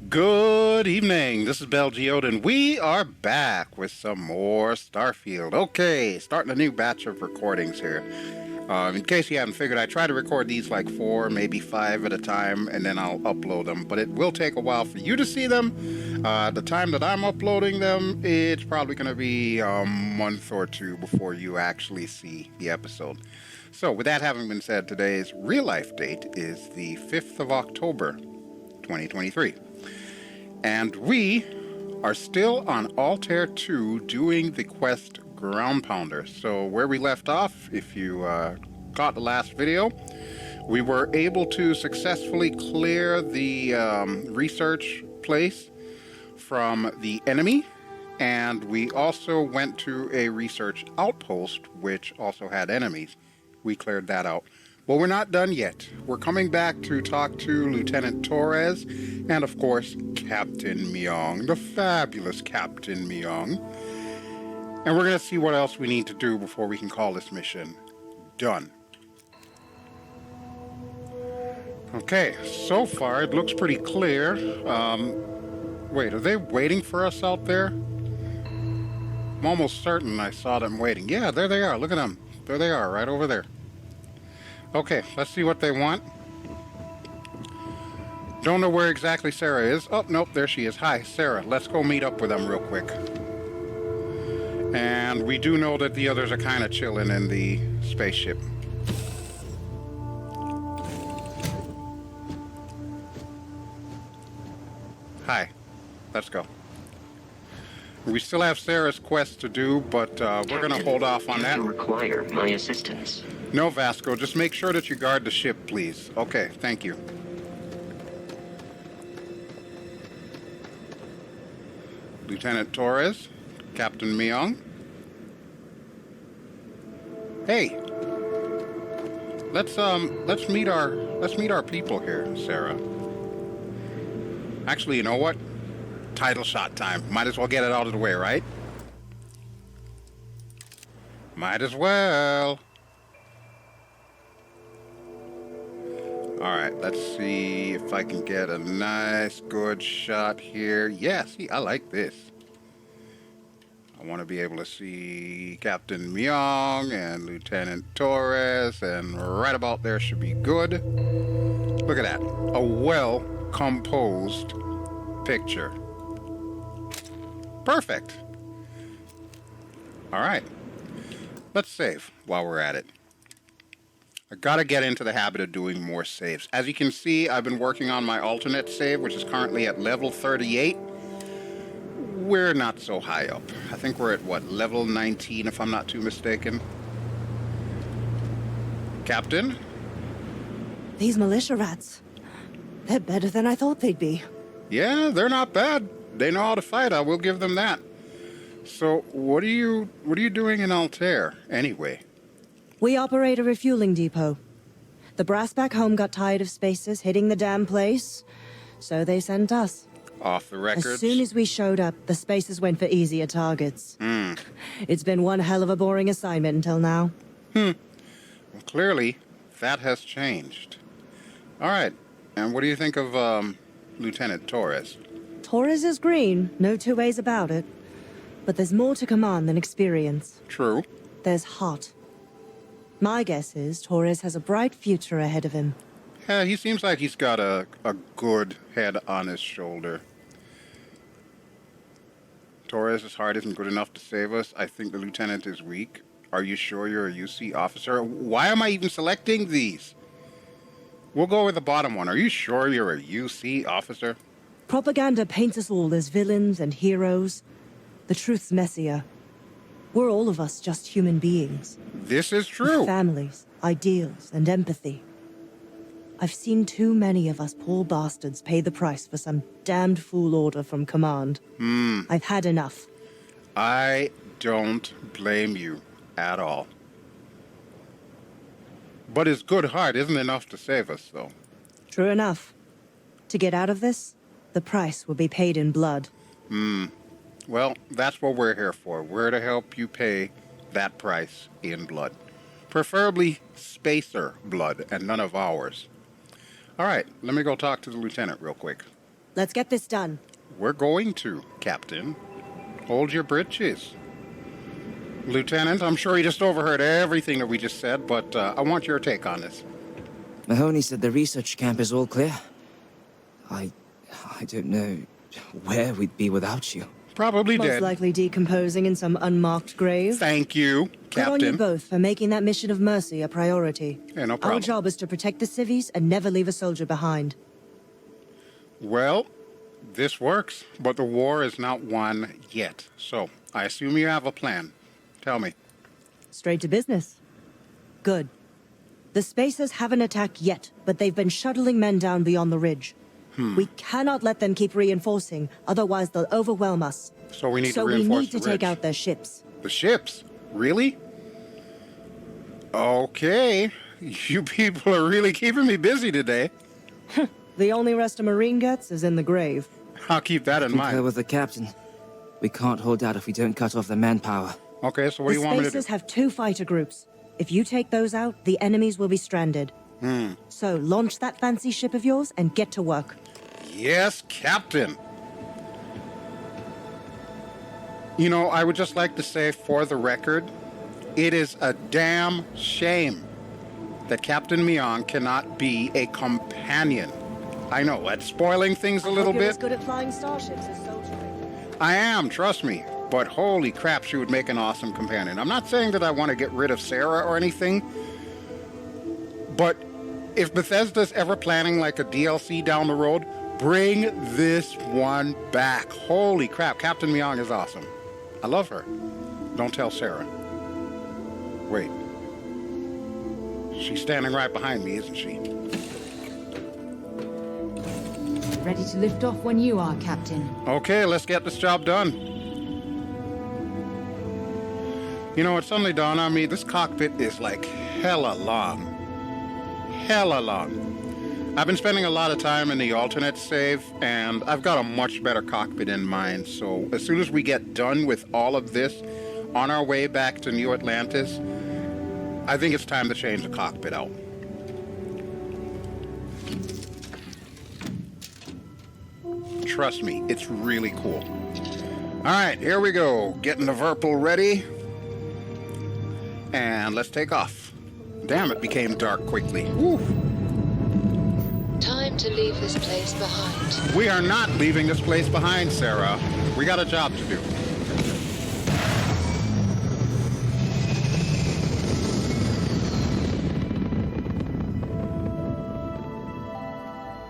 Good evening. This is BelGeode, and we are back with some more Starfield. Okay, starting a new batch of recordings here. In case you haven't figured, I try to record these like 4, maybe 5 at a time, and then I'll upload them. But it will take a while for you to see them. The time that I'm uploading them, it's probably going to be a month or two before you actually see the episode. So, with that having been said, today's real-life date is the 5th of October, 2023. And we are still on Altair II doing the quest Ground Pounder. So where we left off, if you caught the last video, we were able to successfully clear the research place from the enemy. And we also went to a research outpost, which also had enemies. We cleared that out. Well, we're not done yet. We're coming back to talk to Lieutenant Torres and, of course, Captain Myeong, the fabulous Captain Myeong. And we're going to see what else we need to do before we can call this mission done. Okay, so far it looks pretty clear. Wait, are they waiting for us out there? I'm almost certain I saw them waiting. Yeah, there they are. Look at them. There they are, right over there. Okay, let's see what they want. Don't know where exactly Sarah is. Oh, nope, there she is. Hi, Sarah. Let's go meet up with them real quick. And we do know that the others are kind of chilling in the spaceship. Hi. Let's go. We still have Sarah's quest to do, but we're going to hold off on that. Do you require my assistance? No, Vasco. Just make sure that you guard the ship, please. Okay, thank you. Lieutenant Torres, Captain Myeong. Hey, let's meet our people here, Sarah. Actually, you know what? Title shot time. Might as well get it out of the way, right? Might as well. Alright, let's see if I can get a nice, good shot here. Yeah, see, I like this. I want to be able to see Captain Myeong and Lieutenant Torres, and right about there should be good. Look at that. A well-composed picture. Perfect. Alright. Let's save while we're at it. I gotta get into the habit of doing more saves. As you can see, I've been working on my alternate save, which is currently at level 38. We're not so high up. I think we're at, what, level 19, if I'm not too mistaken. Captain? These militia rats. They're better than I thought they'd be. Yeah, they're not bad. They know how to fight, I will give them that. So, what are you doing in Altair, anyway? We operate a refueling depot. The brass back home got tired of spacers hitting the damn place, so they sent us. Off the records? As soon as we showed up, the spacers went for easier targets. It's been one hell of a boring assignment until now. Well, clearly, that has changed. Alright, and what do you think of, Lieutenant Torres? Torres is green, no two ways about it. But there's more to command than experience. True. There's heart. My guess is Torres has a bright future ahead of him. Yeah, he seems like he's got a good head on his shoulder. Torres' heart isn't good enough to save us. I think the lieutenant is weak. Are you sure you're a UC officer? Why am I even selecting these? We'll go with the bottom one. Are you sure you're a UC officer? Propaganda paints us all as villains and heroes. The truth's messier. We're all of us just human beings. This is true. With families, ideals, and empathy. I've seen too many of us poor bastards pay the price for some damned fool order from command. I've had enough. I don't blame you at all. But his good heart isn't enough to save us, though. True enough. To get out of this, the price will be paid in blood. Well, that's what we're here for. We're to help you pay that price in blood. Preferably spacer blood and none of ours. All right, let me go talk to the lieutenant real quick. Let's get this done. We're going to, Captain. Hold your britches. Lieutenant, I'm sure he just overheard everything that we just said, but I want your take on this. Mahoney said the research camp is all clear. I don't know where we'd be without you. Probably Most dead. likely decomposing in some unmarked grave. Thank you, Good on you Captain. both for making that mission of mercy a priority. Yeah, no Our problem. job is to protect the civvies and never leave a soldier behind. Well, this works, but the war is not won yet. So, I assume you have a plan. Tell me. Straight to business. Good. The Spacers haven't attacked yet, but they've been shuttling men down beyond the ridge. We cannot let them keep reinforcing, otherwise they'll overwhelm us. So we need to So we reinforce need to the take ridge. out their ships. The ships? Really? Okay. You people are really keeping me busy today. The only rest a Marine gets is in the grave. I'll keep that in Concur mind. with the captain. We can't hold out if we don't cut off the manpower. Okay, so what do The you want me to do? Spacers have 2 fighter groups. If you take those out, the enemies will be stranded. So launch that fancy ship of yours and get to work. Yes, Captain. You know, I would just like to say for the record, it is a damn shame that Captain Myeong cannot be a companion. I know, that's spoiling things a little Hope you're as bit. good at flying starships as soldiering. I am, trust me. But holy crap, she would make an awesome companion. I'm not saying that I want to get rid of Sarah or anything, but if Bethesda's ever planning like a DLC down the road, bring this one back. Holy crap, Captain Myeong is awesome. I love her. Don't tell Sarah. Wait. She's standing right behind me, isn't she? Ready to lift off when you are, Captain. Okay, let's get this job done. You know, it suddenly dawned on me, this cockpit is like hella long. Hella long. I've been spending a lot of time in the alternate save, and I've got a much better cockpit in mind. So as soon as we get done with all of this, on our way back to New Atlantis, I think it's time to change the cockpit out. Trust me, it's really cool. All right, here we go. Getting the Verpal ready. And let's take off. Damn, it became dark quickly. Woo. Time to leave this place behind. We are not leaving this place behind, Sarah. We got a job to do.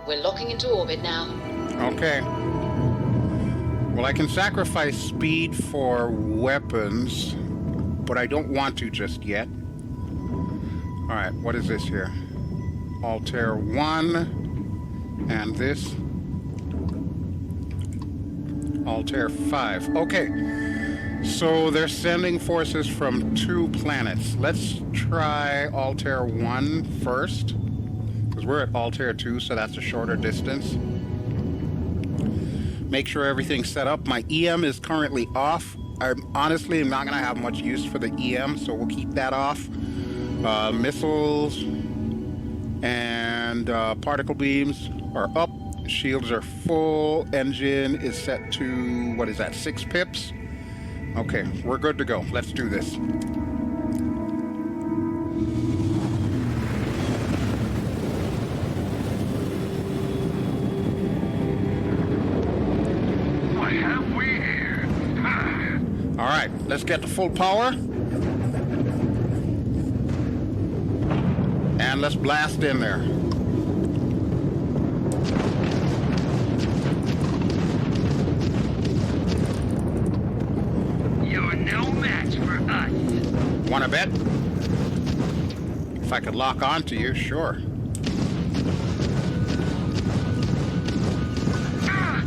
We're locking into orbit now. Okay. Well, I can sacrifice speed for weapons, but I don't want to just yet. All right, what is this here? Altair 1, and this. Altair 5. Okay, so they're sending forces from 2 planets. Let's try Altair 1 first, because we're at Altair 2, so that's a shorter distance. Make sure everything's set up. My EM is currently off. I honestly am not going to have much use for the EM, so we'll keep that off. Missiles and particle beams are up. Shields are full. Engine is set to, what is that, 6 pips? Okay, we're good to go. Let's do this. What have we here? All right, let's get to full power. And let's blast in there. You're no match for us. Want to bet? If I could lock on to you, sure.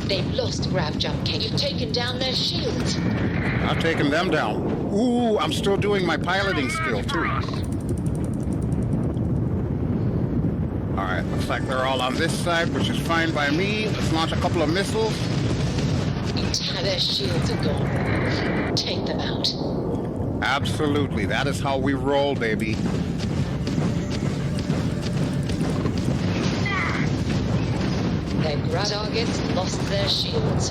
They've lost grav jump cable. You've taken down their shields. I've taken them down. Ooh, I'm still doing my piloting skill, too. Alright, looks like they're all on this side, which is fine by me. Let's launch a couple of missiles. Their shields are gone. Take them out. Absolutely, that is how we roll, baby. Their ground targets lost their shields.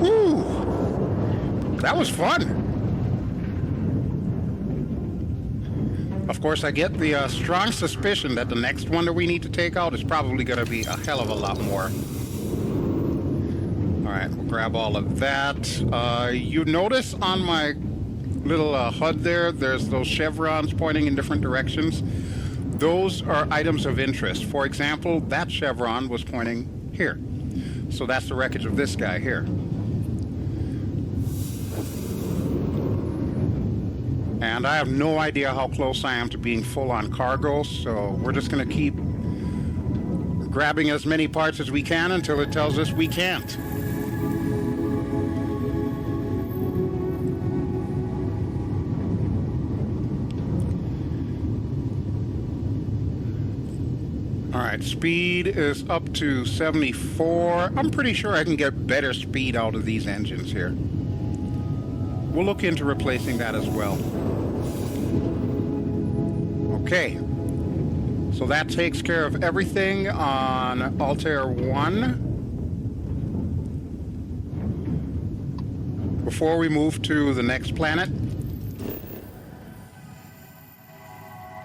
Ooh, that was fun. Of course, I get the strong suspicion that the next one that we need to take out is probably going to be a hell of a lot more. Alright, we'll grab all of that. You notice on my little HUD there, there's those chevrons pointing in different directions. Those are items of interest. For example, that chevron was pointing here. So that's the wreckage of this guy here. And I have no idea how close I am to being full on cargo, so we're just going to keep grabbing as many parts as we can until it tells us we can't. Alright, speed is up to 74. I'm pretty sure I can get better speed out of these engines here. We'll look into replacing that as well. Okay, so that takes care of everything on Altair I. Before we move to the next planet.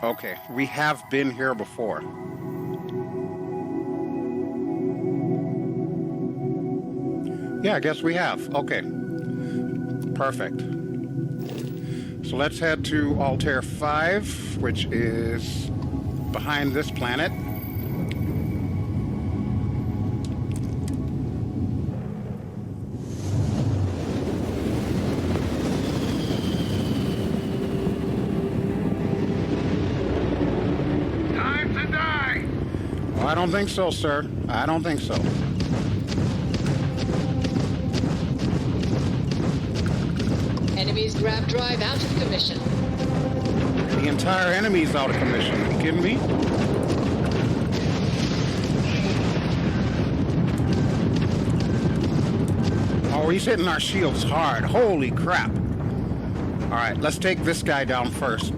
Okay, we have been here before. Yeah, I guess we have. Okay. Perfect. So let's head to Altair 5, which is behind this planet. Time to die! Well, I don't think so, sir. I don't think so. Enemy's grab drive out of commission. The entire enemy's out of commission. Are you kidding me? Oh, he's hitting our shields hard. Holy crap. Alright, let's take this guy down first.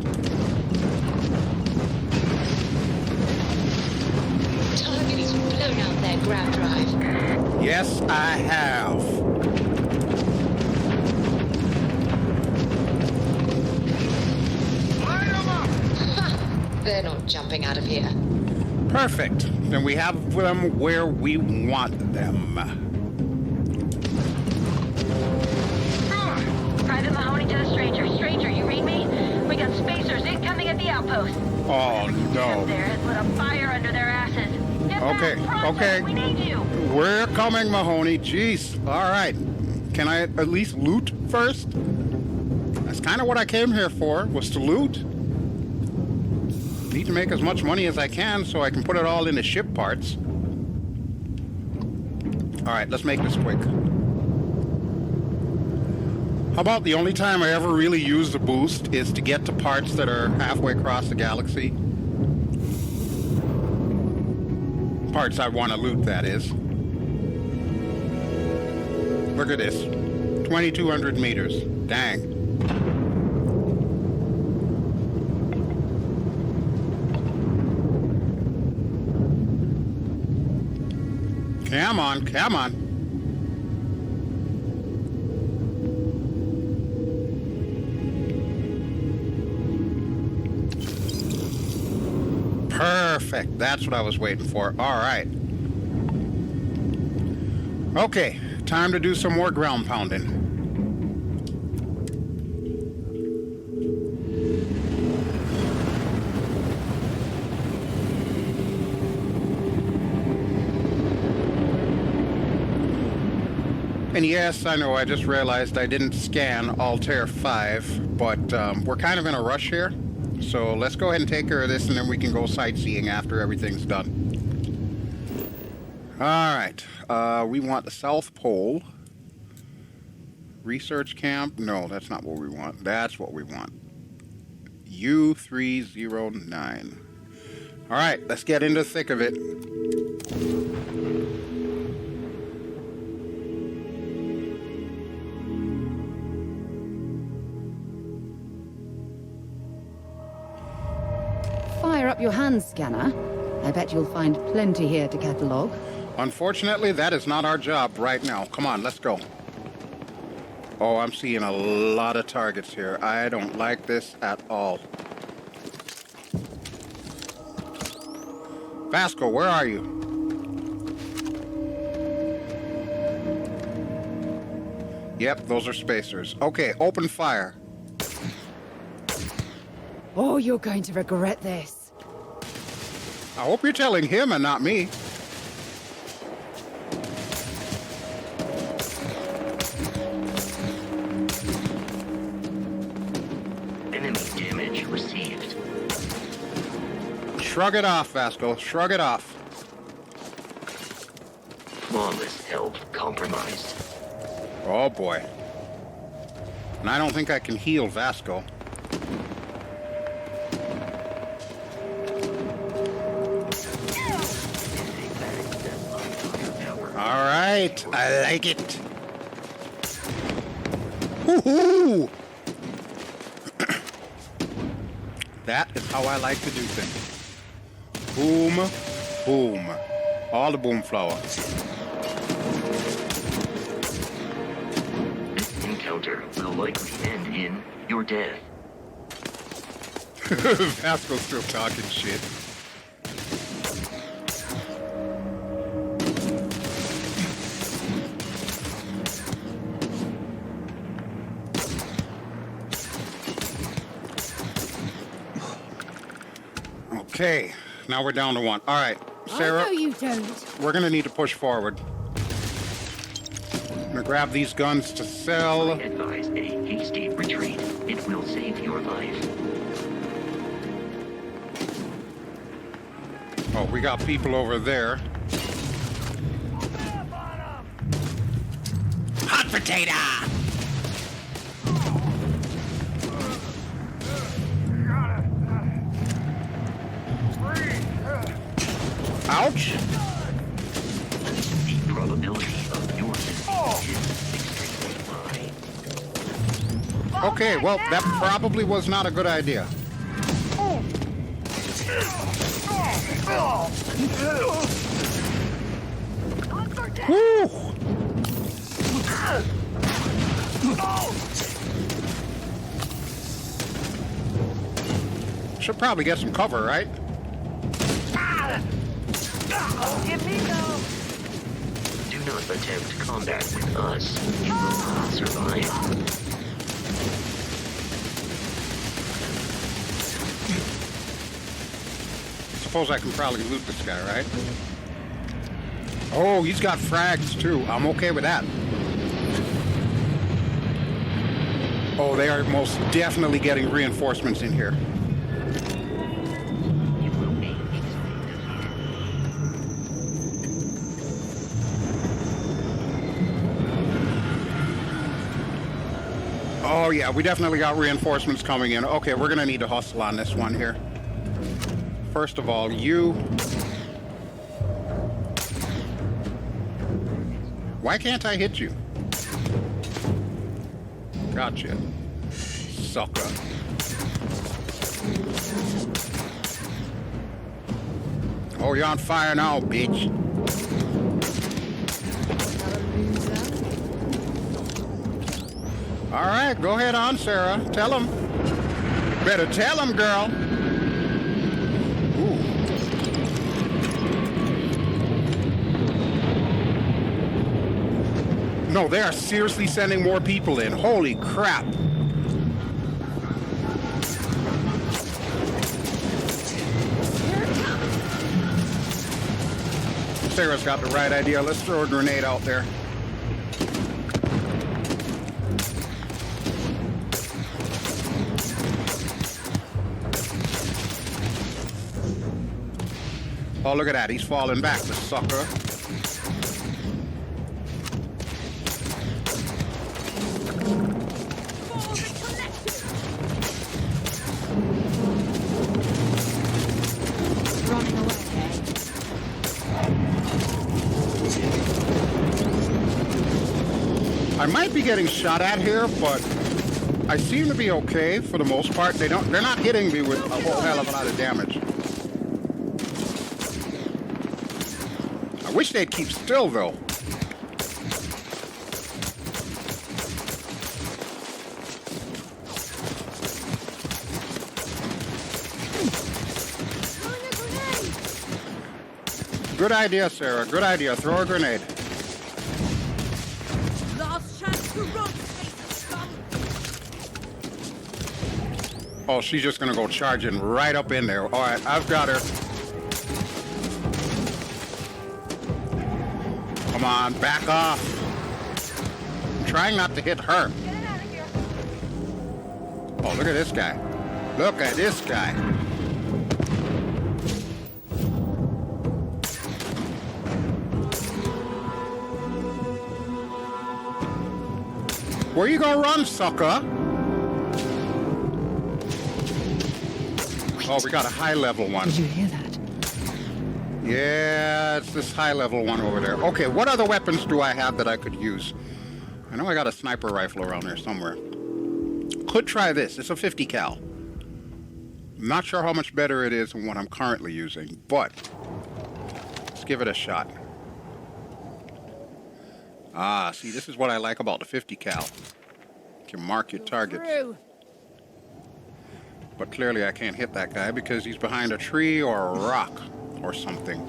Target's blown out their grab drive. Yes, I have. They're not jumping out of here. Perfect. Then we have them where we want them. Private Mahoney to the stranger. Stranger, you read me? We got spacers incoming at the outpost. Oh, no. There has lit a fire under their asses. Get Okay, back, pronto. okay. We need you. We're coming, Mahoney. Jeez. All right. Can I at least loot first? That's kind of what I came here for, was to loot. Need to make as much money as I can so I can put it all into ship parts. All right, let's make this quick. How about the only time I ever really use the boost is to get to parts that are halfway across the galaxy? Parts I want to loot, that is. Look at this. 2,200 meters. Dang. Come on, come on. Perfect. That's what I was waiting for. All right. Okay, time to do some more ground pounding. And yes, I know, I just realized I didn't scan Altair 5, but we're kind of in a rush here. So let's go ahead and take care of this, and then we can go sightseeing after everything's done. Alright, we want the South Pole. Research camp? No, that's not what we want. That's what we want. U309. Alright, let's get into the thick of it. Fire up your hand scanner. I bet you'll find plenty here to catalogue. Unfortunately, that is not our job right now. Come on, let's go. Oh, I'm seeing a lot of targets here. I don't like this at all. Vasco, where are you? Yep, those are spacers. Okay, open fire. Oh, you're going to regret this. I hope you're telling him and not me. Enemy damage received. Shrug it off, Vasco. Shrug it off. Flawless health compromised. Oh, boy. And I don't think I can heal Vasco. All right, I like it. Woohoo! That is how I like to do things. Boom, boom. All the Boomflowah. This encounter will likely end in your death. Vasco's still talking shit. Okay, now we're down to one. All right, Sarah, I know you don't. we're gonna need to push forward. I'm gonna grab these guns to sell. I advise a hasty retreat. It will save your life. Oh, we got people over there. Hot potato! Ouch! The probability of your defeat is extremely high. Okay, well, that probably was not a good idea. Woo! Should probably get some cover, right? Do not attempt combat with us. You will not survive. Suppose I can probably loot this guy, right? Oh, he's got frags too. I'm okay with that. Oh, they are most definitely getting reinforcements in here. You will be easily Oh yeah, we definitely got reinforcements coming in. Okay, we're gonna need to hustle on this one here. First of all, you... Why can't I hit you? Gotcha. Sucker. Oh, you're on fire now, bitch. All right, go ahead on, Sarah. Tell him. Better tell him, girl. Ooh. No, they are seriously sending more people in. Holy crap. Sarah's got the right idea. Let's throw a grenade out there. Oh, look at that. He's falling back, the sucker. Running away. I might be getting shot at here, but I seem to be okay for the most part. They're not hitting me with a whole hell of a lot of damage. I I wish they'd keep still, though. Good idea, Sarah. Good idea. Throw a grenade. Last chance to run. Oh, she's just gonna go charging right up in there. All right, I've got her. Come on, back off. I'm trying not to hit her. Oh, look at this guy. Look at this guy. Where you gonna run, sucker? Oh, we got a high-level one. Did you hear that? Yeah, it's this high-level one over there. Okay, what other weapons do I have that I could use? I know I got a sniper rifle around there somewhere. Could try this. It's a 50 cal. Not sure how much better it is than what I'm currently using, but let's give it a shot. Ah, see, this is what I like about the 50 cal. You can mark your targets. But clearly I can't hit that guy because he's behind a tree or a rock or something.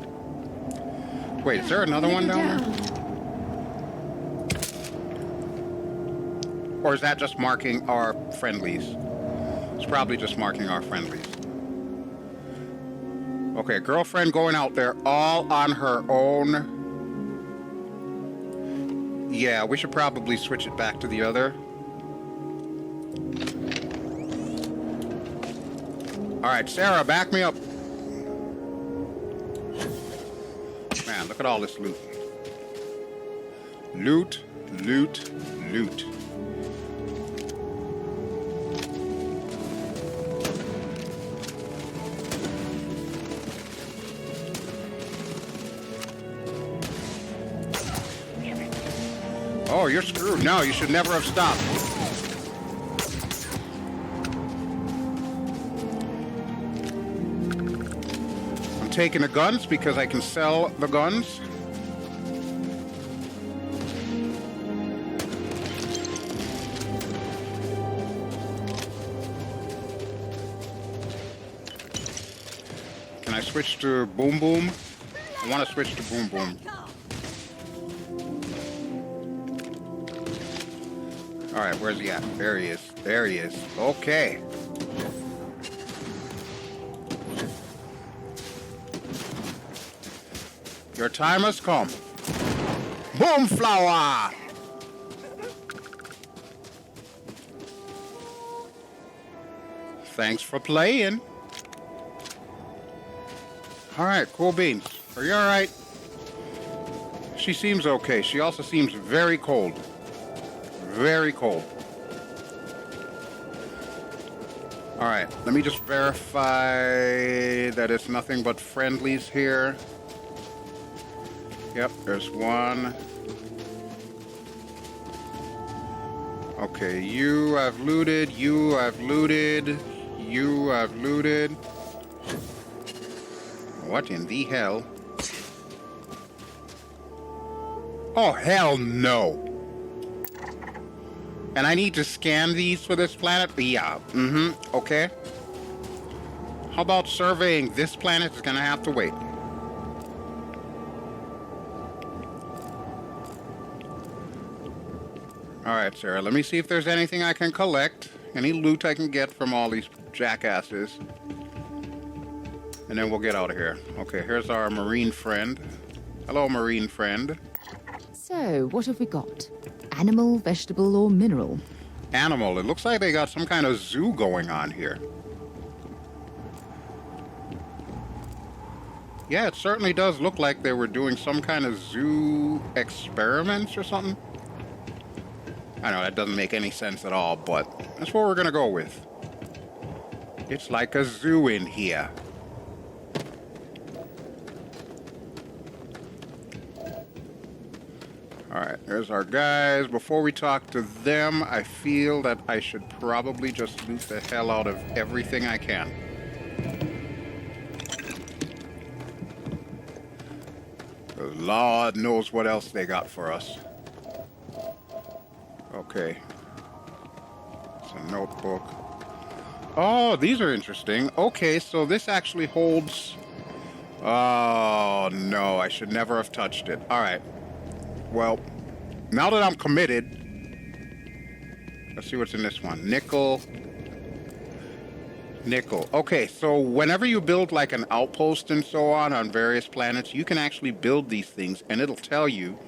Wait, is there another one down there? Or is that just marking our friendlies? It's probably just marking our friendlies. Okay, girlfriend going out there all on her own. Yeah, we should probably switch it back to the other. Alright, Sarah, back me up. Man, look at all this loot. Loot, loot, loot. Oh, you're screwed. No, you should never have stopped. I'm taking the guns because I can sell the guns. Can I switch to Boom Boom? I want to switch to Boom Boom. Alright, where's he at? There he is. There he is. Okay. Your time has come. Boomflowah! Thanks for playing. Alright, cool beans. Are you alright? She seems okay. She also seems very cold. Very cold. Alright, let me just verify that it's nothing but friendlies here. Yep, there's one. Okay, you I've looted, you I've looted, you I've looted. What in the hell? Oh, hell no! And I need to scan these for this planet? Yeah, okay. How about surveying this planet? It's gonna have to wait. Alright, Sarah, let me see if there's anything I can collect. Any loot I can get from all these jackasses. And then we'll get out of here. Okay, here's our marine friend. Hello, marine friend. So, what have we got? Animal, vegetable, or mineral? Animal. It looks like they got some kind of zoo going on here. Yeah, it certainly does look like they were doing some kind of zoo experiments or something. I know that doesn't make any sense at all, but that's what we're gonna go with. It's like a zoo in here. Alright, there's our guys. Before we talk to them, I feel that I should probably just loot the hell out of everything I can. Lord knows what else they got for us. Okay. It's a notebook. Oh, these are interesting. Okay, so this actually holds... Oh, no, I should never have touched it. All right. Well, now that I'm committed... Let's see what's in this one. Nickel. Nickel. Okay, so whenever you build like an outpost and so on various planets, you can actually build these things, and it'll tell you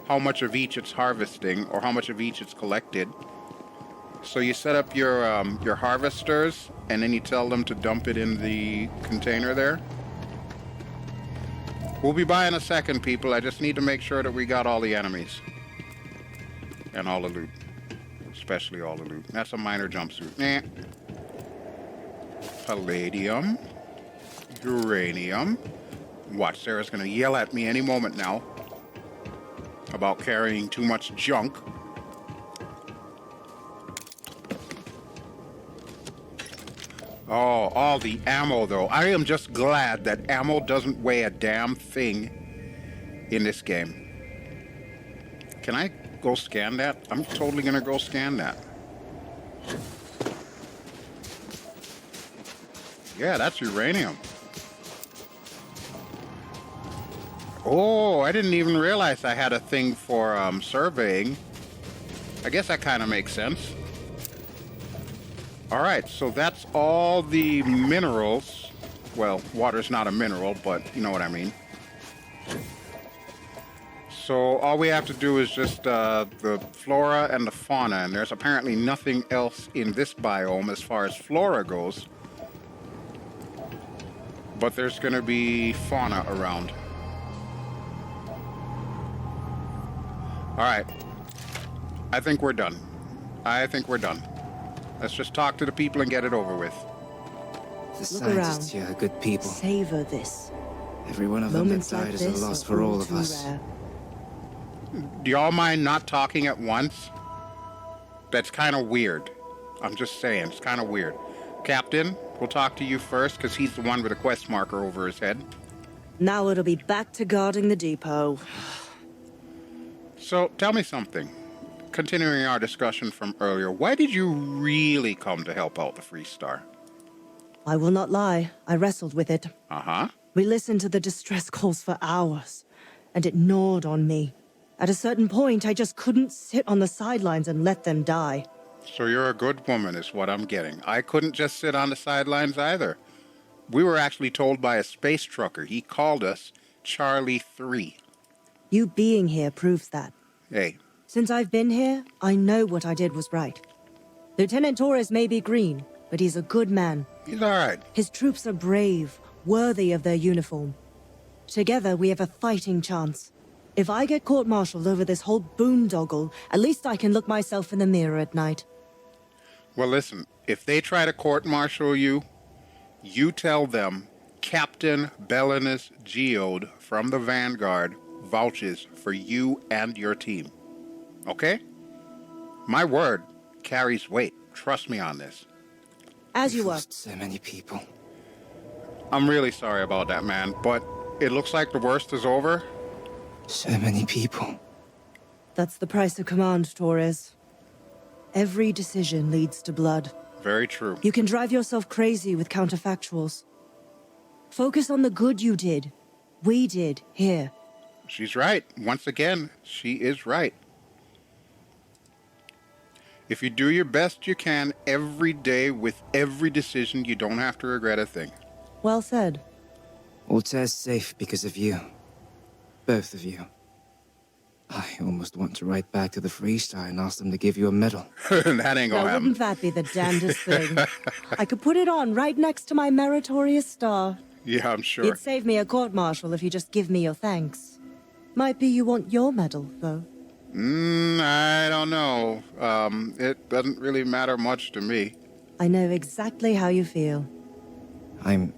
how much of each it's harvesting or how much of each it's collected. So you set up your harvesters, and then you tell them to dump it in the container there. We'll be by in a second, people. I just need to make sure that we got all the enemies. And all the loot. Especially all the loot. That's a minor jumpsuit. Eh. Palladium. Uranium. Watch, Sarah's gonna yell at me any moment now about carrying too much junk. Oh, all the ammo, though. I am just glad that ammo doesn't weigh a damn thing in this game. Can I go scan that? I'm totally gonna go scan that. Yeah, that's uranium. Oh, I didn't even realize I had a thing for surveying. I guess that kind of makes sense. All right, so that's all the minerals. Well, water's not a mineral, but you know what I mean. So all we have to do is just the flora and the fauna, and there's apparently nothing else in this biome as far as flora goes. But there's going to be fauna around. All right. I think we're done. Let's just talk to the people and get it over with. The scientists here are good people. Savor this. Every one of them that died is a loss for all of us. Do y'all mind not talking at once? That's kind of weird. I'm just saying, it's kind of weird. Captain, we'll talk to you first, because he's the one with a quest marker over his head. Now it'll be back to guarding the depot. So, tell me something. Continuing our discussion from earlier, why did you really come to help out the Free Star? I will not lie, I wrestled with it. Uh-huh. We listened to the distress calls for hours, and it gnawed on me. At a certain point, I just couldn't sit on the sidelines and let them die. So you're a good woman, is what I'm getting. I couldn't just sit on the sidelines either. We were actually told by a space trucker. He called us Charlie 3. You being here proves that. Hey. Since I've been here, I know what I did was right. Lieutenant Torres may be green, but he's a good man. He's all right. His troops are brave, worthy of their uniform. Together, we have a fighting chance. If I get court-martialed over this whole boondoggle, at least I can look myself in the mirror at night. Well, listen, if they try to court-martial you, you tell them Captain Bel and Geode from the Vanguard vouches for you and your team. Okay? My word carries weight. Trust me on this. As you were. So many people. I'm really sorry about that, man, but it looks like the worst is over. So many people. That's the price of command, Torres. Every decision leads to blood. Very true. You can drive yourself crazy with counterfactuals. Focus on the good you did. We did, here. She's right. Once again, she is right. If you do your best you can every day with every decision, you don't have to regret a thing. Well said. Altair's safe because of you. Both of you. I almost want to write back to the Free Star and ask them to give you a medal. That ain't gonna happen. Wouldn't that be the damnedest thing? I could put it on right next to my meritorious star. Yeah, I'm sure. You'd save me a court-martial if you just give me your thanks. Might be you want your medal, though. I don't know. It doesn't really matter much to me. I know exactly how you feel. I'm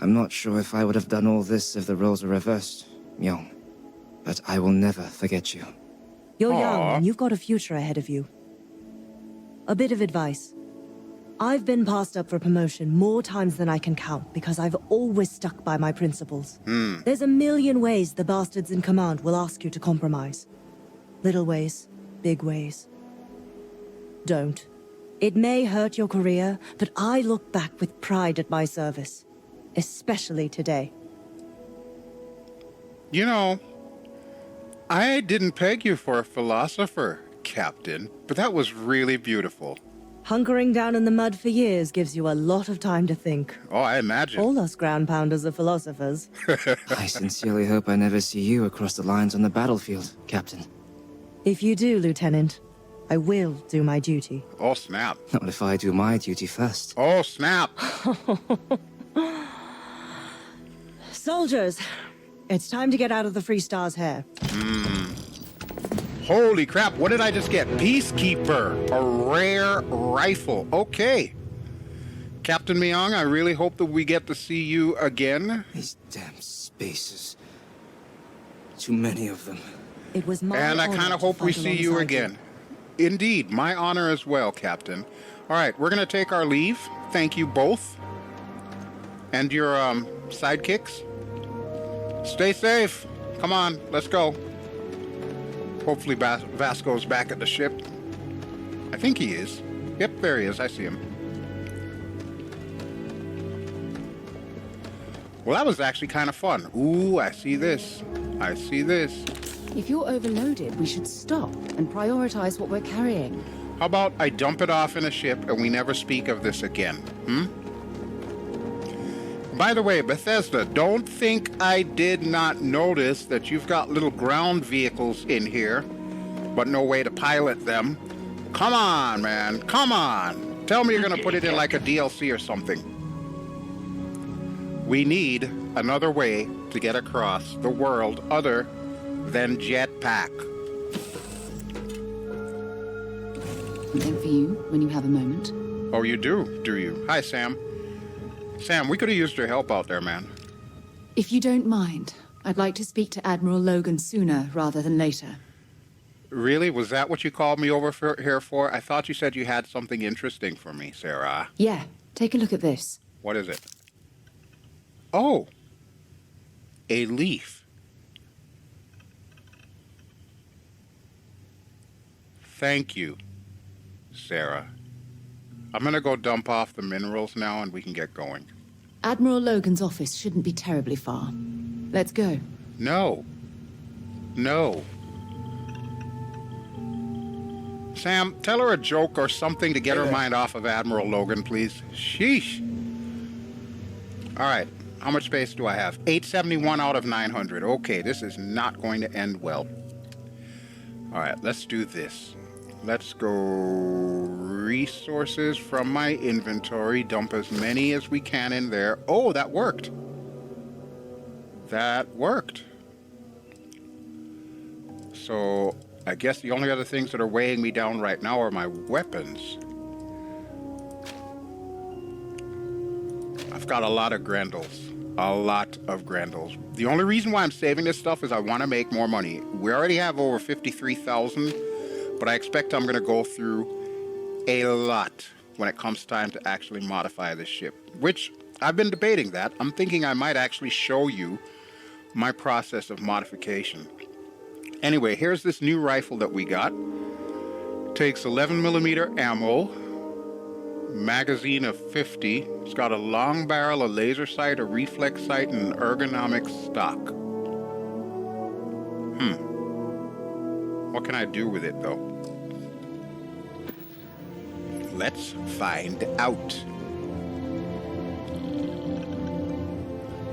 not sure if I would have done all this if the roles were reversed, Myeong. But I will never forget you. You're young and you've got a future ahead of you. A bit of advice. I've been passed up for promotion more times than I can count because I've always stuck by my principles. There's a million ways the bastards in command will ask you to compromise. Little ways, big ways. Don't. It may hurt your career, but I look back with pride at my service. Especially today. You know, I didn't peg you for a philosopher, Captain, but that was really beautiful. Hunkering down in the mud for years gives you a lot of time to think. Oh, I imagine. All us ground pounders are philosophers. I sincerely hope I never see you across the lines on the battlefield, Captain. If you do, Lieutenant, I will do my duty. Oh, snap. Not if I do my duty first. Oh, snap. Soldiers, it's time to get out of the Free Star's hair. Holy crap, what did I just get? Peacekeeper, a rare rifle. Okay. Captain Myeong, I really hope that we get to see you again. These damn spaces. Too many of them. It was my And I honor kind of to hope we fight see you alongside again. Indeed, my honor as well, Captain. All right, we're going to take our leave. Thank you both. And your sidekicks. Stay safe. Come on, let's go. Hopefully Vasco's back at the ship. I think he is. Yep, there he is. I see him. Well, that was actually kind of fun. Ooh, I see this. I see this. If you're overloaded, we should stop and prioritize what we're carrying. How about I dump it off in a ship and we never speak of this again? By the way, Bethesda, don't think I did not notice that you've got little ground vehicles in here, but no way to pilot them. Come on, man. Come on. Tell me you're going to put it in like a DLC or something. We need another way to get across the world other than jetpack. Something for you when you have a moment. Oh, you do you? Hi, Sam. Sam, we could have used your help out there, man. If you don't mind, I'd like to speak to Admiral Logan sooner rather than later. Really? Was that what you called me over here for? I thought you said you had something interesting for me, Sarah. Yeah, take a look at this. What is it? Oh, a leaf. Thank you, Sarah. I'm gonna go dump off the minerals now and we can get going. Admiral Logan's office shouldn't be terribly far. Let's go. No. No. Sam, tell her a joke or something to get her mind off of Admiral Logan, please. Sheesh. All right. How much space do I have? 871 out of 900. Okay, this is not going to end well. All right, let's do this. Let's go resources from my inventory. Dump as many as we can in there. Oh, that worked. That worked. So I guess the only other things that are weighing me down right now are my weapons. I've got a lot of Grendels. A lot of Grendels. The only reason why I'm saving this stuff is I want to make more money. We already have over 53,000, but I expect I'm going to go through a lot when it comes time to actually modify this ship, which I've been debating that. I'm thinking I might actually show you my process of modification. Anyway, here's this new rifle that we got. Takes 11mm ammo, magazine of 50. It's got a long barrel, a laser sight, a reflex sight, and an ergonomic stock. What can I do with it, though? Let's find out.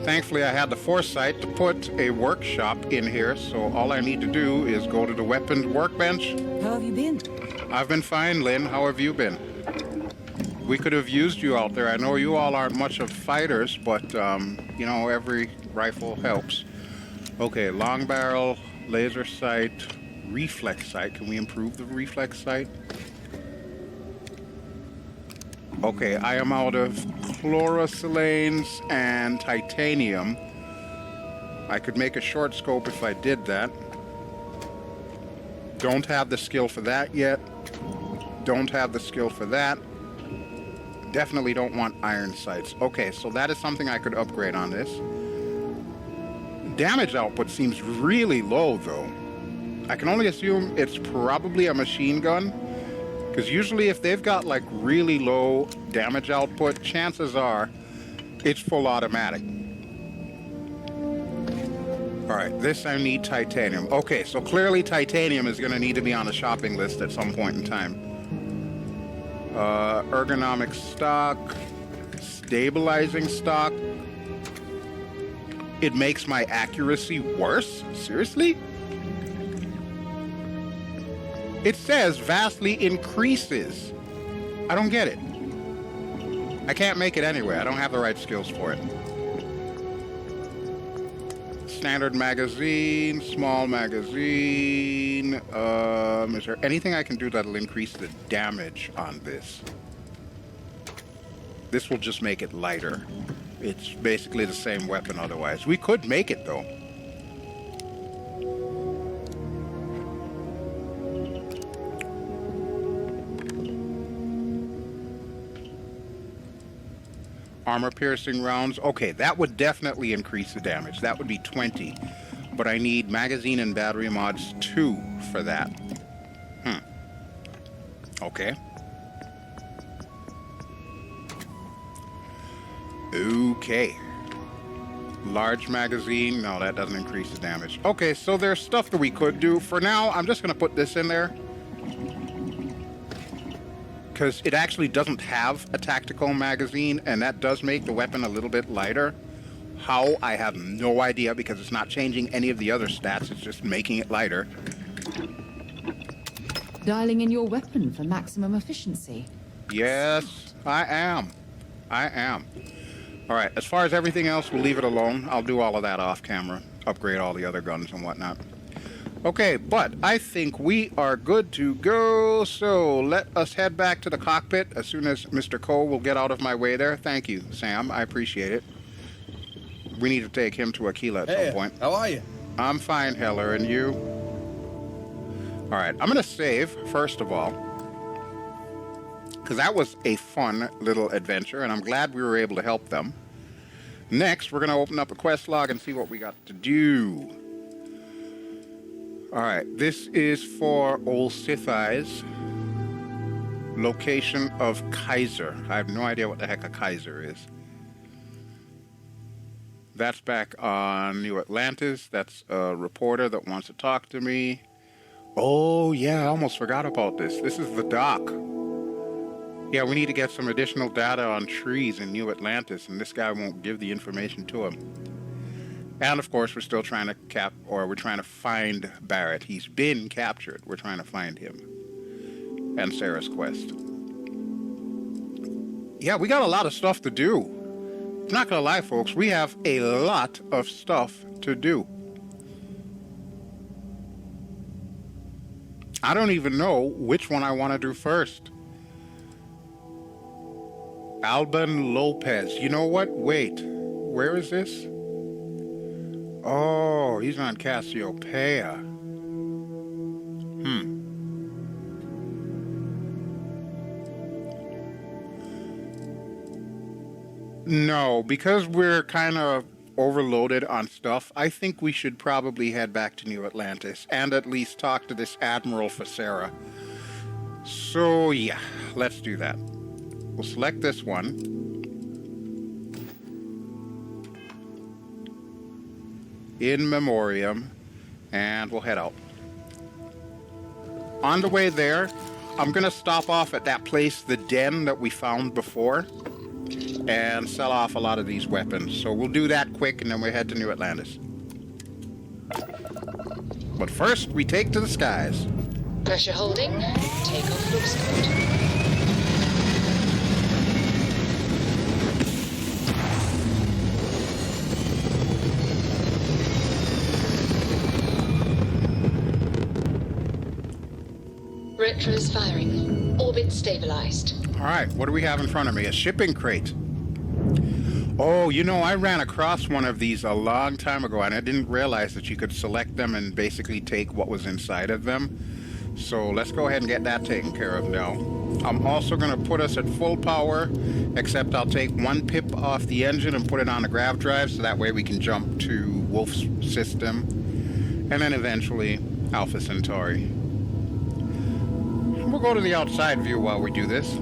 Thankfully, I had the foresight to put a workshop in here, so all I need to do is go to the weapons workbench. How have you been? I've been fine, Lynn. How have you been? We could have used you out there. I know you all aren't much of fighters, but, you know, every rifle helps. Okay, long barrel, laser sight, reflex sight. Can we improve the reflex sight? Okay, I am out of chlorosilanes and titanium. I could make a short scope if I did that. Don't have the skill for that yet. Don't have the skill for that. definitely don't want iron sights. Okay, so that is something I could upgrade on this. Damage output seems really low, though. I can only assume it's probably a machine gun, because usually if they've got like really low damage output, chances are it's full automatic. Alright, this I need titanium. Okay, so clearly titanium is going to need to be on the shopping list at some point in time. Ergonomic stock, stabilizing stock. It makes my accuracy worse? Seriously? It says vastly increases. I don't get it. I can't make it anyway. I don't have the right skills for it. Standard magazine, small magazine. Is there anything I can do that'll increase the damage on this? This will just make it lighter. It's basically the same weapon otherwise. We could make it, though. Armor-piercing rounds. Okay, that would definitely increase the damage. That would be 20. But I need magazine and battery mods 2 for that. Okay. Okay. Large magazine. No, that doesn't increase the damage. Okay, so there's stuff that we could do. For now, I'm just going to put this in there, because it actually doesn't have a tactical magazine, and that does make the weapon a little bit lighter. How? I have no idea, because it's not changing any of the other stats. It's just making it lighter. Dialing in your weapon for maximum efficiency. Yes, I am. I am. All right, as far as everything else, we'll leave it alone. I'll do all of that off camera. Upgrade all the other guns and whatnot. Okay, but I think we are good to go. So let us head back to the cockpit as soon as Mr. Cole will get out of my way there. Thank you, Sam. I appreciate it. We need to take him to Aquila at some point. How are you? I'm fine, Heller, and you? All right, I'm going to save, first of all, because that was a fun little adventure, and I'm glad we were able to help them. Next, we're going to open up a quest log and see what we got to do. All right, this is for Old Sithai's location of Kaiser. I have no idea what the heck a Kaiser is. That's back on New Atlantis. That's a reporter that wants to talk to me. Oh, yeah, I almost forgot about this. This is the dock. Yeah, we need to get some additional data on trees in New Atlantis, and this guy won't give the information to him. And of course, we're still trying to we're trying to find Barrett. He's been captured. We're trying to find him. And Sarah's quest. Yeah, we got a lot of stuff to do. I'm not gonna lie, folks, we have a lot of stuff to do. I don't even know which one I want to do first. Alban Lopez. You know what? Wait. Where is this? Oh, he's on Cassiopeia. No, because we're kind of overloaded on stuff, I think we should probably head back to New Atlantis and at least talk to this Admiral for Sarah. So, yeah, let's do that. We'll select this one. In memoriam, and we'll head out. On the way there, I'm going to stop off at that place, the den that we found before, and sell off a lot of these weapons. So we'll do that quick, and then we head to New Atlantis. But first, we take to the skies. Pressure holding. Take off looks good. Retros firing. Orbit stabilized. All right, what do we have in front of me? A shipping crate. Oh, you know, I ran across one of these a long time ago, and I didn't realize that you could select them and basically take what was inside of them. So let's go ahead and get that taken care of now. I'm also going to put us at full power, except I'll take one pip off the engine and put it on the grav drive, so that way we can jump to Wolf's system, and then eventually Alpha Centauri. We'll go to the outside view while we do this.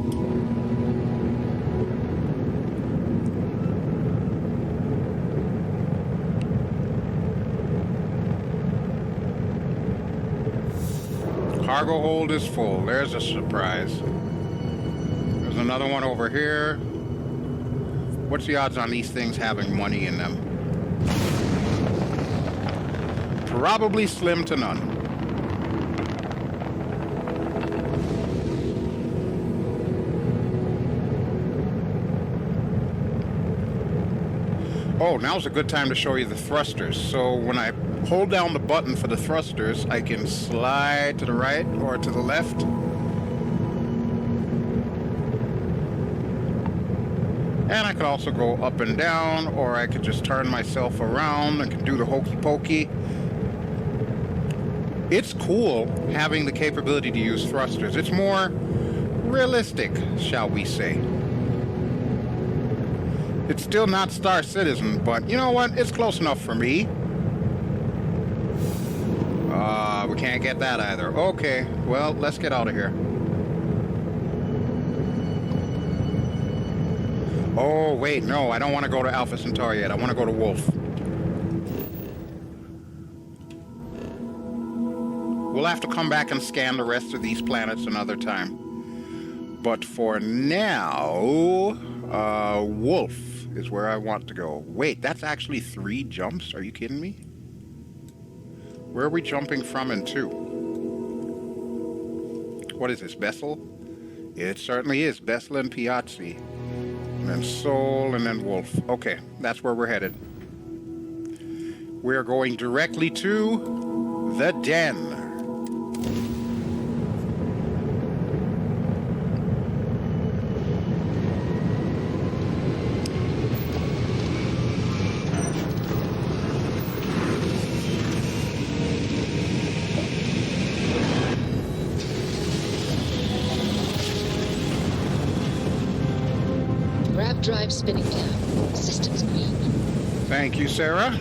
Cargo hold is full. There's a surprise. There's another one over here. What's the odds on these things having money in them? Probably slim to none. Oh, now's a good time to show you the thrusters. So when I hold down the button for the thrusters, I can slide to the right or to the left. And I could also go up and down, or I could just turn myself around and can do the hokey pokey. It's cool having the capability to use thrusters. It's more realistic, shall we say. It's still not Star Citizen, but you know what? It's close enough for me. We can't get that either. Okay, well, let's get out of here. Oh, wait, no, I don't want to go to Alpha Centauri yet. I want to go to Wolf. We'll have to come back and scan the rest of these planets another time. But for now, Wolf is where I want to go. Wait, that's actually 3 jumps? Are you kidding me? Where are we jumping from and to? What is this, Bessel? It certainly is. Bessel and Piazzi. And then Sol, and then Wolf. Okay, that's where we're headed. We're going directly to the Den. Drive spinning down. Systems green. Thank you, Sarah.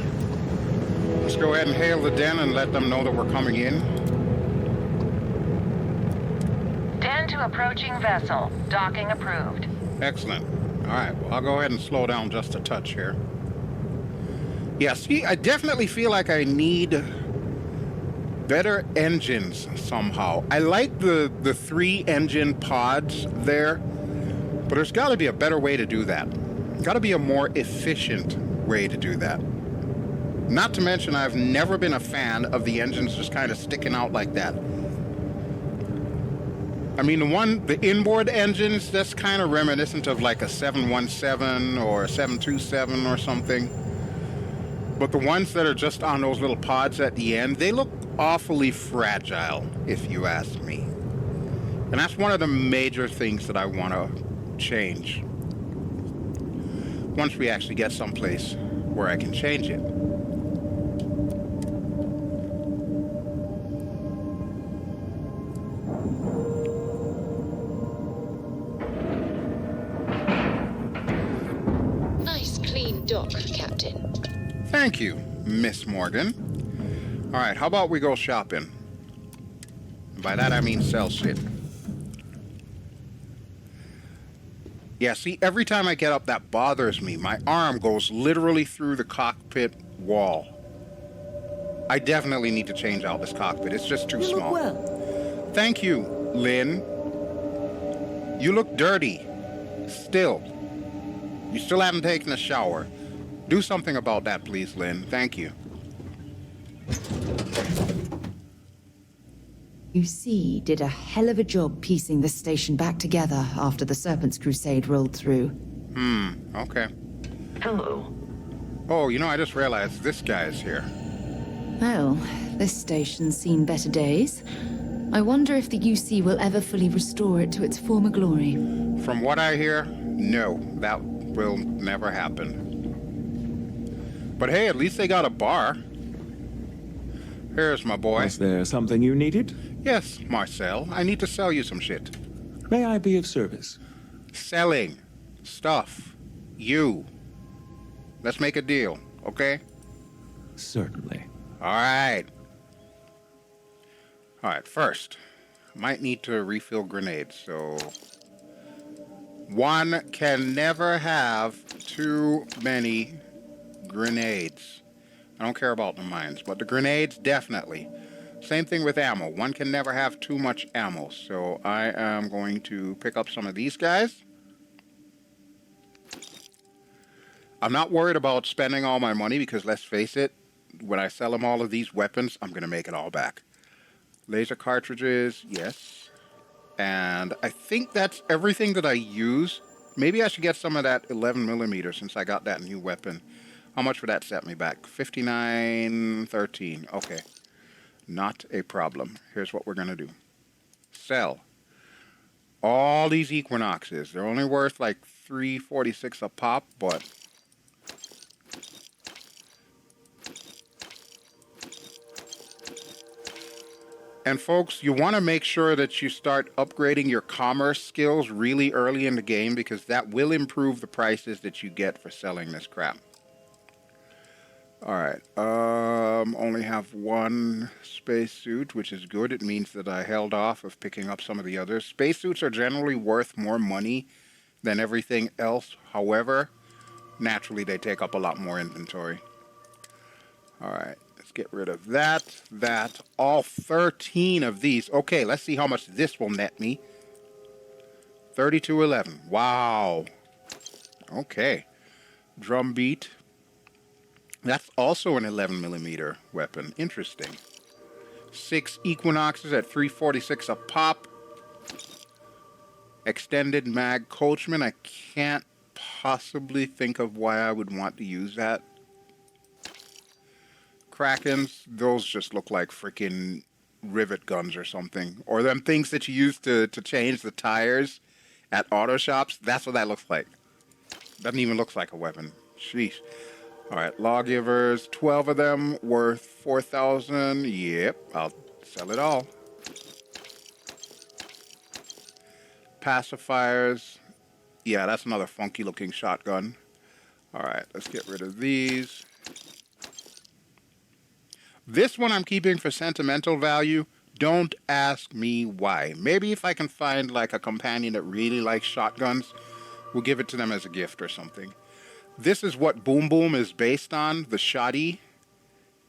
Let's go ahead and hail the Den and let them know that we're coming in. Den to approaching vessel. Docking approved. Excellent. All right, well, I'll go ahead and slow down just a touch here. Yeah, see, I definitely feel like I need better engines somehow. I like the 3 engine pods there. But there's got to be a better way to do that. Got to be a more efficient way to do that. Not to mention, I've never been a fan of the engines just kind of sticking out like that. I mean, the inboard engines, that's kind of reminiscent of like a 717 or a 727 or something. But the ones that are just on those little pods at the end, they look awfully fragile, if you ask me. And that's one of the major things that I want to change once we actually get someplace where I can change it. Nice clean dock, Captain. Thank you, Miss Morgan. All right, how about we go shopping? And by that I mean sell shit. Yeah, see, every time I get up, that bothers me. My arm goes literally through the cockpit wall. I definitely need to change out this cockpit. It's just too small. You look well. Thank you, Lynn. You look dirty. Still. You still haven't taken a shower. Do something about that, please, Lynn. Thank you. UC did a hell of a job piecing the station back together after the Serpent's Crusade rolled through. Okay. Hello. Oh, you know, I just realized this guy's here. Well, this station's seen better days. I wonder if the UC will ever fully restore it to its former glory. From what I hear, no, that will never happen. But hey, at least they got a bar. Here's my boy. Was there something you needed? Yes, Marcel. I need to sell you some shit. May I be of service? Selling stuff. You. Let's make a deal, okay? Certainly. All right. All right, first, I might need to refill grenades, so... One can never have too many grenades. I don't care about the mines, but the grenades, definitely. Same thing with ammo. One can never have too much ammo, so I am going to pick up some of these guys. I'm not worried about spending all my money because, let's face it, when I sell them all of these weapons, I'm going to make it all back. Laser cartridges, yes. And I think that's everything that I use. Maybe I should get some of that 11mm since I got that new weapon. How much would that set me back? 59.13. Okay. Not a problem. Here's what we're going to do. Sell. All these Equinoxes. They're only worth like $3.46 a pop, but... And folks, you want to make sure that you start upgrading your commerce skills really early in the game because that will improve the prices that you get for selling this crap. Alright, only have one spacesuit, which is good. It means that I held off of picking up some of the others. Spacesuits are generally worth more money than everything else. However, naturally they take up a lot more inventory. Alright. Get rid of that, all 13 of these. Okay, let's see how much this will net me. 32.11. Wow. Okay. Drum beat. That's also an 11mm weapon. Interesting. 6 Equinoxes at 3.46 a pop. Extended mag Coachman. I can't possibly think of why I would want to use that. Krakens, those just look like freaking rivet guns or something. Or them things that you use to change the tires at auto shops. That's what that looks like. Doesn't even look like a weapon. Sheesh. Alright, lawgivers. 12 of them worth 4,000. Yep, I'll sell it all. Pacifiers. Yeah, that's another funky looking shotgun. Alright, let's get rid of these. This one I'm keeping for sentimental value. Don't ask me why. Maybe if I can find like a companion that really likes shotguns, we'll give it to them as a gift or something. This is what Boom Boom is based on, the Shoddy.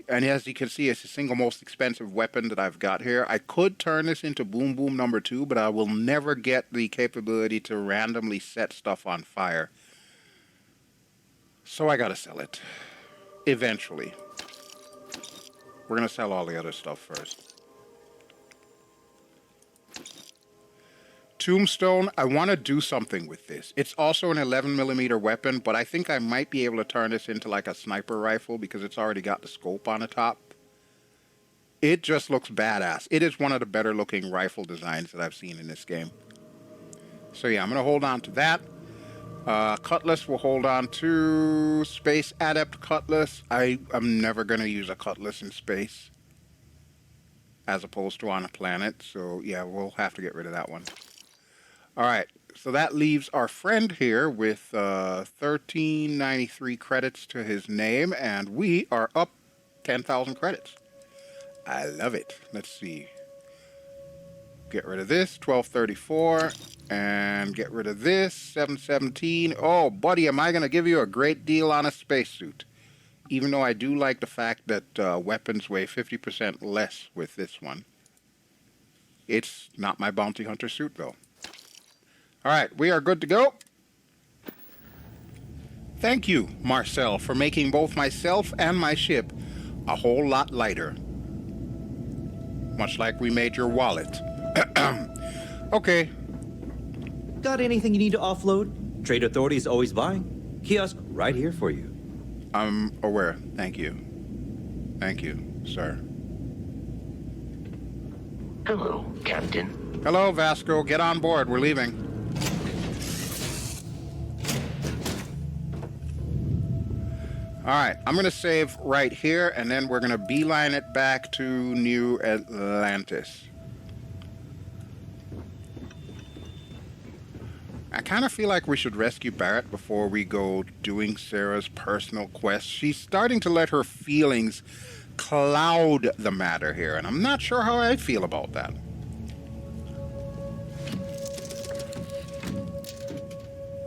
And as you can see, it's the single most expensive weapon that I've got here. I could turn this into Boom Boom number 2, but I will never get the capability to randomly set stuff on fire. So I gotta sell it. Eventually. We're going to sell all the other stuff first. Tombstone, I want to do something with this. It's also an 11mm weapon, but I think I might be able to turn this into like a sniper rifle because it's already got the scope on the top. It just looks badass. It is one of the better looking rifle designs that I've seen in this game. So yeah, I'm going to hold on to that. Cutlass will hold on to Space Adept Cutlass. I'm never going to use a Cutlass in space as opposed to on a planet. So yeah, we'll have to get rid of that one. Alright, so that leaves our friend here with 1393 credits to his name, and we are up 10,000 credits. I love it. Let's see. Get rid of this, 1234, and get rid of this, 717. Oh, buddy, am I going to give you a great deal on a spacesuit? Even though I do like the fact that weapons weigh 50% less with this one. It's not my bounty hunter suit, though. Alright, we are good to go. Thank you, Marcel, for making both myself and my ship a whole lot lighter. Much like we made your wallet. Okay. Got anything you need to offload? Trade Authority is always buying. Kiosk right here for you. I'm aware. Thank you. Thank you, sir. Hello, Captain. Hello, Vasco. Get on board. We're leaving. Alright, I'm going to save right here, and then we're going to beeline it back to New Atlantis. kind of feel like we should rescue Barrett before we go doing Sarah's personal quest. She's starting to let her feelings cloud the matter here, and I'm not sure how I feel about that.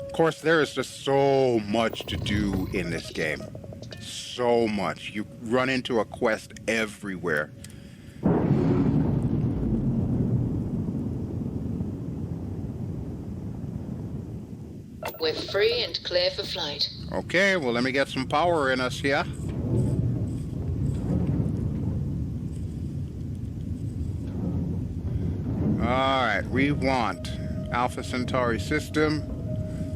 Of course, there is just so much to do in this game. So much. You run into a quest everywhere. We're free and clear for flight. Okay, well, let me get some power in us here. Alright, we want Alpha Centauri system.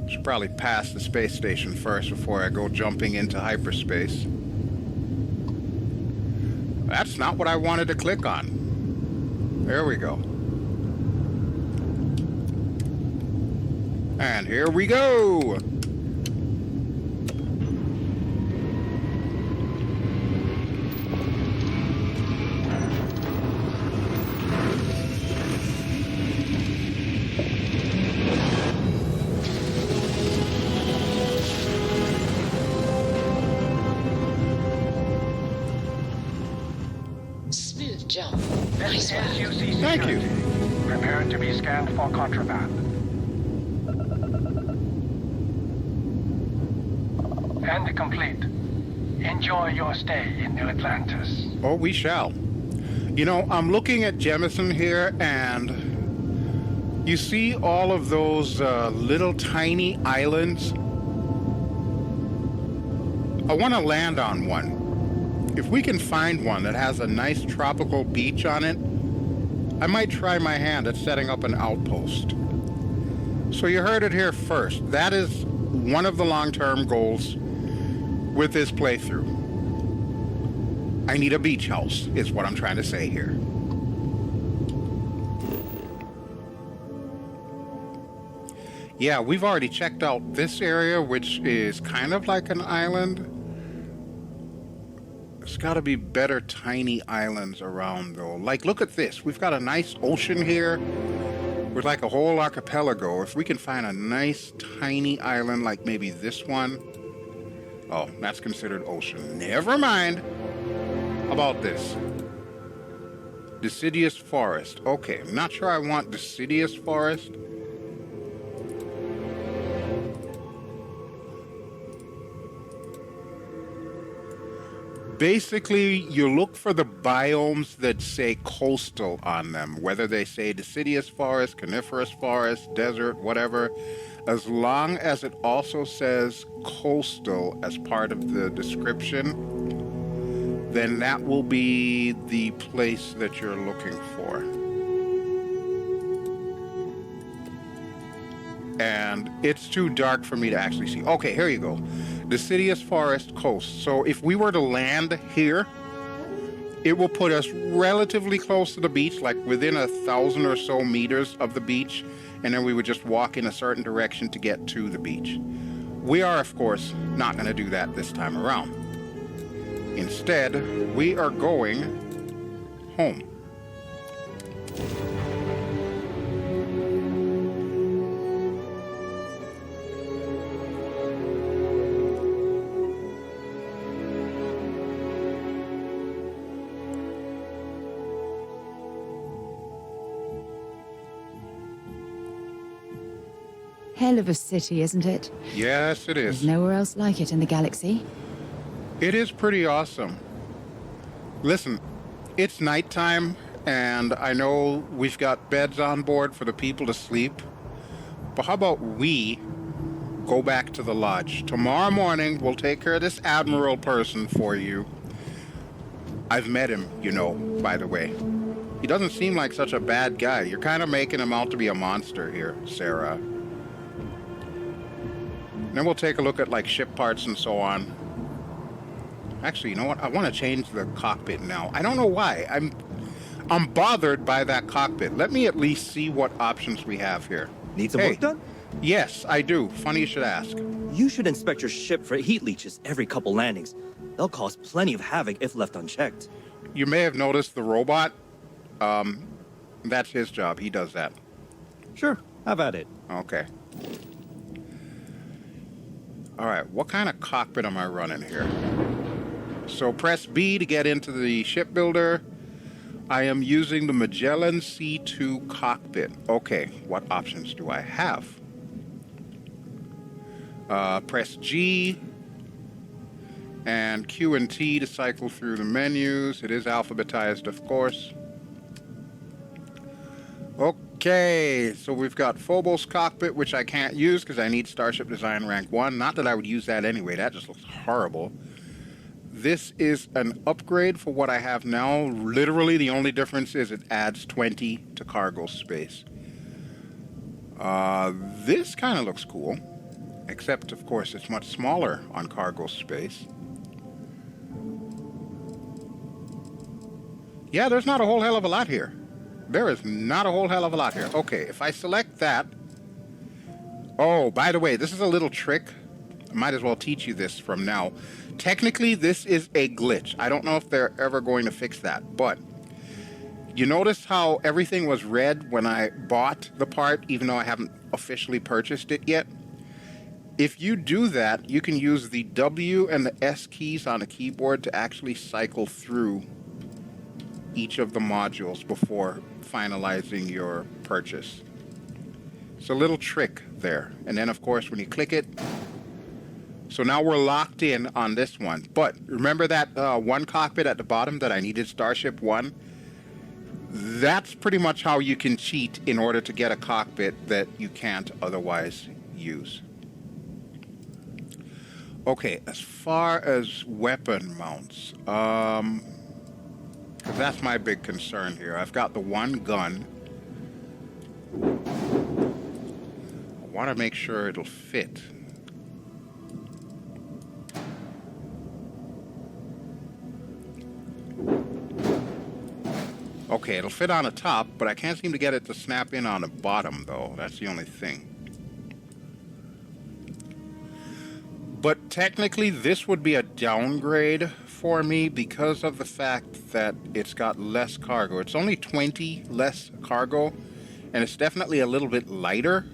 Should probably pass the space station first before I go jumping into hyperspace. That's not what I wanted to click on. There we go. And here we go! Smooth jump. Nice work. Thank you. Prepare to be scanned for contraband. And complete. Enjoy your stay in New Atlantis. Oh, we shall. You know, I'm looking at Jemison here, and you see all of those little tiny islands? I want to land on one. If we can find one that has a nice tropical beach on it, I might try my hand at setting up an outpost. So you heard it here first. That is one of the long-term goals with this playthrough. I need a beach house, is what I'm trying to say here. Yeah, we've already checked out this area, which is kind of like an island. There's got to be better tiny islands around, though. Like, look at this. We've got a nice ocean here with like a whole archipelago. If we can find a nice tiny island like maybe this one. Oh, that's considered ocean. Never mind about this. Deciduous forest. Okay, I'm not sure I want deciduous forest. Basically, you look for the biomes that say coastal on them, whether they say deciduous forest, coniferous forest, desert, whatever. As long as it also says coastal as part of the description, then that will be the place that you're looking for. And it's too dark for me to actually see. Okay, here you go. Deciduous forest coast. So if we were to land here, it will put us relatively close to the beach, like within 1,000 or so meters of the beach, and then we would just walk in a certain direction to get to the beach. We are, of course, not going to do that this time around. Instead, we are going home. Hell of a city, isn't it? Yes, it is. There's nowhere else like it in the galaxy. It is pretty awesome. Listen, it's nighttime, and I know we've got beds on board for the people to sleep, but how about we go back to the lodge? Tomorrow morning, we'll take care of this Admiral person for you. I've met him, you know, by the way. He doesn't seem like such a bad guy. You're kind of making him out to be a monster here, Sarah. Then we'll take a look at, like, ship parts and so on. Actually, you know what? I want to change the cockpit now. I don't know why. I'm bothered by that cockpit. Let me at least see what options we have here. Need some work done? Yes, I do. Funny you should ask. You should inspect your ship for heat leeches every couple landings. They'll cause plenty of havoc if left unchecked. You may have noticed the robot. That's his job. He does that. Sure, have at it. Okay. All right, what kind of cockpit am I running here? So press B to get into the shipbuilder. I am using the Magellan C2 cockpit. Okay, what options do I have? Press G and Q and T to cycle through the menus. It is alphabetized, of course. Okay, so we've got Phobos cockpit, which I can't use because I need Starship Design rank 1. Not that I would use that anyway, that just looks horrible. This is an upgrade for what I have now. Literally, the only difference is it adds 20 to cargo space. This kind of looks cool, except, of course, it's much smaller on cargo space. Yeah, there's not a whole hell of a lot here. There is not a whole hell of a lot here. Okay, if I select that... Oh, by the way, this is a little trick. I might as well teach you this from now. Technically, this is a glitch. I don't know if they're ever going to fix that, but you notice how everything was red when I bought the part, even though I haven't officially purchased it yet? If you do that, you can use the W and the S keys on the keyboard to actually cycle through each of the modules before finalizing your purchase. It's a little trick there. And then, of course, when you click it, so now we're locked in on this one. But remember that one cockpit at the bottom that I needed Starship 1? That's pretty much how you can cheat in order to get a cockpit that you can't otherwise use. Okay, as far as weapon mounts, 'cause that's my big concern here. I've got the one gun. I want to make sure it'll fit. Okay, it'll fit on the top, but I can't seem to get it to snap in on the bottom, though. That's the only thing. But technically, this would be a downgrade for me because of the fact that it's got less cargo. It's only 20 less cargo, and it's definitely a little bit lighter.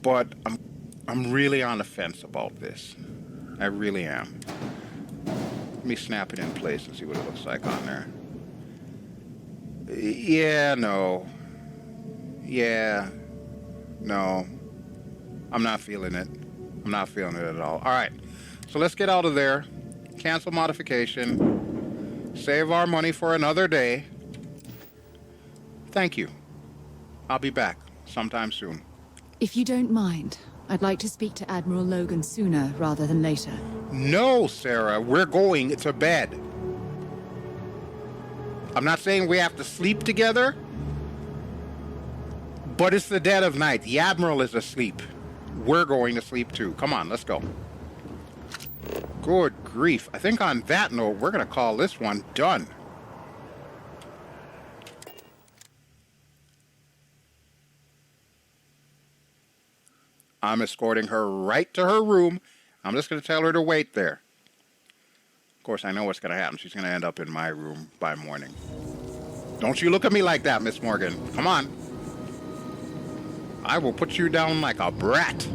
But I'm really on the fence about this. I really am. Let me snap it in place and see what it looks like on there. Yeah, no. Yeah, no. I'm not feeling it. I'm not feeling it at all. All right, so let's get out of there. Cancel modification. Save our money for another day. Thank you. I'll be back sometime soon. If you don't mind, I'd like to speak to Admiral Logan sooner rather than later. No, Sarah, we're going to bed. I'm not saying we have to sleep together, but it's the dead of night. The Admiral is asleep. We're going to sleep too. Come on, let's go. Good grief. I think on that note, we're going to call this one done. I'm escorting her right to her room. I'm just going to tell her to wait there. Of course, I know what's going to happen. She's going to end up in my room by morning. Don't you look at me like that, Miss Morgan. Come on. I will put you down like a brat.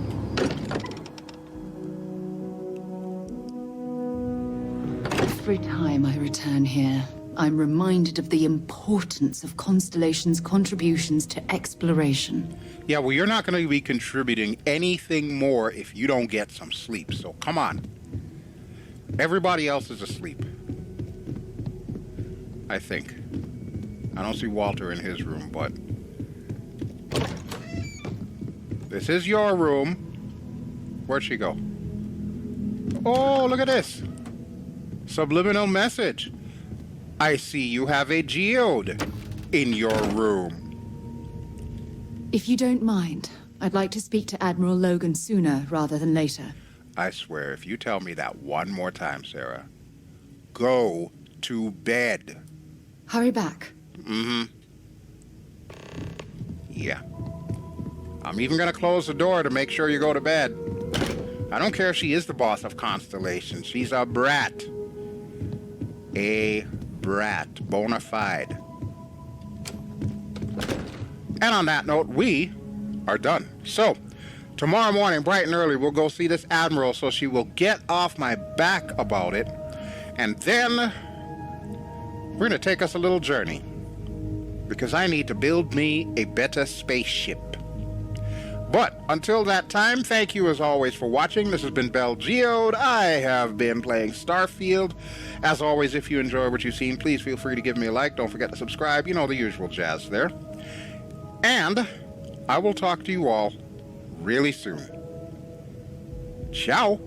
Every time I return here, I'm reminded of the importance of Constellation's contributions to exploration. Yeah, well, you're not going to be contributing anything more if you don't get some sleep, so come on. Everybody else is asleep. I think. I don't see Walter in his room, but... This is your room. Where'd she go? Oh, look at this. Subliminal message. I see you have a geode in your room. If you don't mind, I'd like to speak to Admiral Logan sooner rather than later. I swear, if you tell me that one more time, Sarah, go to bed. Hurry back. Mm-hmm. Yeah. I'm even gonna close the door to make sure you go to bed. I don't care if she is the boss of Constellation. She's a brat. A brat. Bona fide. And on that note, we are done. So, Tomorrow morning, bright and early, we'll go see this admiral so she will get off my back about it. And then we're going to take us a little journey. Because I need to build me a better spaceship. But until that time, thank you as always for watching. This has been BelGeode. I have been playing Starfield. As always, if you enjoy what you've seen, please feel free to give me a like. Don't forget to subscribe. You know, the usual jazz there. And I will talk to you all really soon. Ciao.